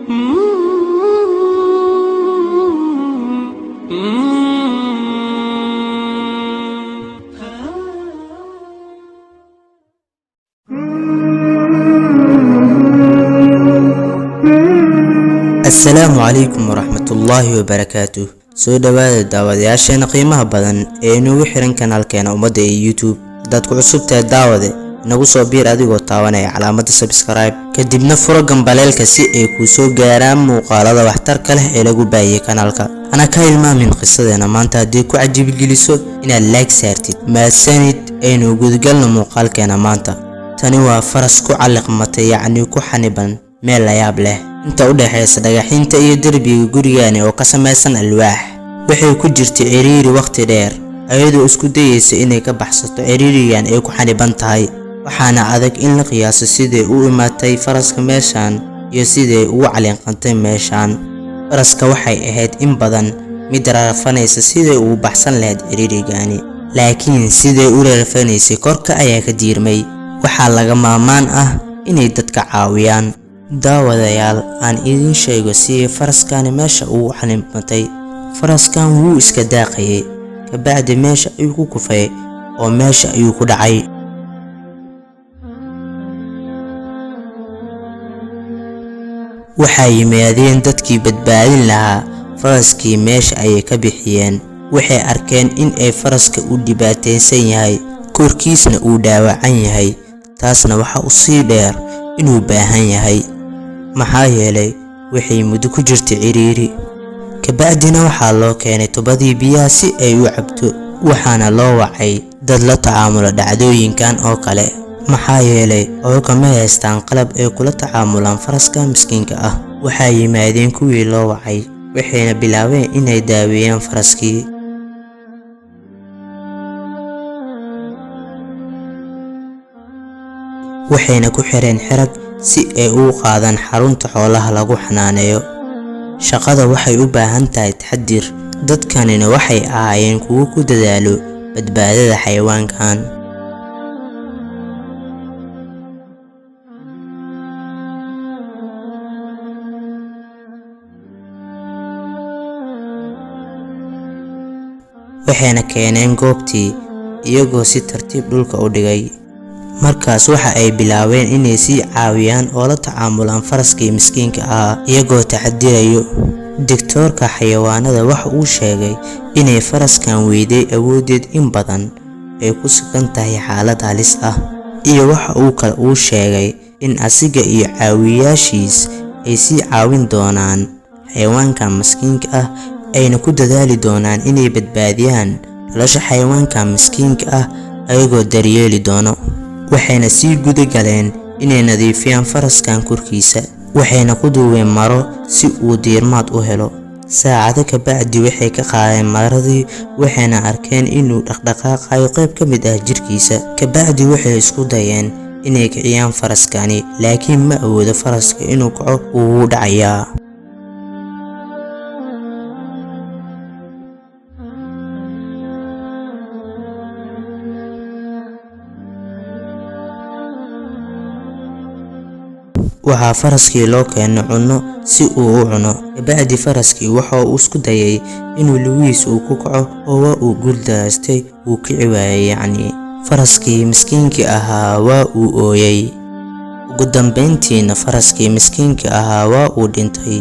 السلام عليكم ورحمة الله وبركاته. سو دواada daawadayaasheena qiimaha badan ee inuu xiran kanaalkeena umada ee YouTube. Dadku cusubta daawade nagu soo biir adigoo taawanaya calaamadda subscribe kadibna furo gambaleelka si ay ku soo gaaraan muuqaalada waxtarka leh ee lagu baahiyay kanaalka. Ana ka ilmaamin qisadeena maanta hadii ku cajiib geliso inaad like saartid. Maasanid aynu gudgalno muuqaalkeena maanta. Tani waa faras ku caliqmatay yacni ku xaniban meel la yaab leh inta u dhaxaysa dhagaxinta iyo darbiga gurigaani oo ka samaysan alwaax. waxay ku jirtay ciriiri waqti dheer ayadoo isku dayaysa inay ka baxsato ciriirigan ay ku xaniban tahay. waxaana adag in la qiyaaso sidee u imaatay faraska meeshan iyo sidee ugu caliqantay meeshan. faraska waxay ahayd in badan mid rarafanaysa sidee uu baxsan lahayd ciriirigaani, laakiin sidee u rarafanaysay korka ayaa ka diirmay. waxaa laga maamaan ah inay dadka caawiyaan. daawadayaal aan idin sheego si faraskani meesha uu xanibatay. faraskan wuu iska daaqayay kabacdi meesha ayuu ku kufay oo meesha ayuu ku dhacay. waxay yimaadeen dadkii badbaadin lahaa faraskii meesha ayay ka bixiyeen. waxay arkeen in ay faraska u dhibaataysan yahay korkiisna uu dhaawacan yahay. taasna waxa u sii dheer inuu baahan yahay maxaa yeelay waxay muddo ku jirtay ciriiri. kabacdina waxaa loo keenay tubadii biyaha si ay u cabto. waxaana loo wacay dad la tacaamula dhacdooyinkan oo kale maxaa yeelay oo kama haystaan qalab ay kula tacaamulaan faraska miskiinka ah. waxay yimaadeen kuwii loo wacay waxayna bilaabeen inay daaweeyaan faraskii. waxayna ku xireen xirag si ay u qaadaan xarunta xoolaha lagu xanaaneeyo. shaqada waxay u baahan tahay taxadir. dadkanina waxay ahaayeen kuwo ku dadaalo badbaadada xayawaankan. waxayna keeneen goobtii iyagoo si tartiib dhulka u dhigay. markaas waxa ay bilaabeen inay sii caawiyaan oo la tacaamulaan faraskii miskiinka ah iyagoo taxadirayo. digtoorka xayawaanada waxa uu sheegay inay faraskan weyday awoodeed in badan ay ku sugan tahay xaalad halis ah. iyo waxa uu kale uu sheegay in asiga iyo caawiyaashiis ay sii caawin doonaan xayawaankan miskiinka ah ayna ku dadaali doonaan inay badbaadiyaan nolosha xayawaankan miskiinka ah ayagoo daryeeli doono. waxayna sii guda galeen inay nadiifiyaan faraskan korkiisa. waxayna ku duubeen maro si uu diirmaad u helo. saacado kabacdi waxay ka qaadeen maradii waxayna arkeen inuu dhaqdhaqaaqayo qayb ka mid ah jirkiisa. kabacdi waxay isku dayeen inay kiciyaan faraskani laakiin ma awoodo faraska inuu kaco wuu dhacayaa. waxaa faraskii loo keenay cunno si uu u cuno. kabacdi faraskii waxa uu isku dayay inuu lugihiisa uu ku kaco oo waa uu guuldareystay wuu kici waayay. yacni faraskii miskiinka ahaa waa uu ooyay. ugu dambeyntiina faraskii miskiinka ahaa waa uu dhintay.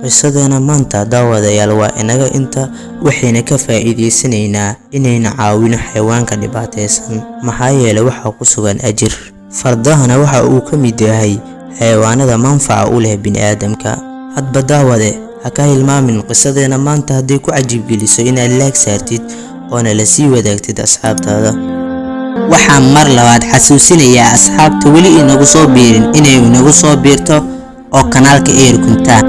qisadeena maanta daawadayaal waa inaga inta. waxayna ka faa'iideysanaynaa inayna caawino xayawaanka dhibaataysan maxaa yeelay waxaa ku sugan ajir. fardahana waxa uu ka mid yahay xayawaanada manfaca u leh bini'aadamka. hadba daawade ha ka hilmaamin qisadeena maanta haddii ku cajiib geliso inaad like saartid oona la sii wadaagtid asxaabtaada. waxaan mar labaad xasuusinayaa asxaabta weli inagu soo biirin inay inagu soo biirto oo kanaalka ay rukuntaan.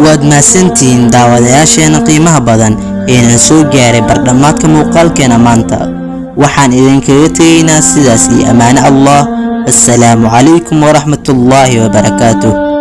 waad mahadsantihiin daawadayaasheena qiimaha badan ee soo gaaray bardhamaadka muuqaalkeena maanta. waxaan idinkaga tegaynaa sidaas iyo amaano Allah. السلام عليكم ورحمة الله وبركاته.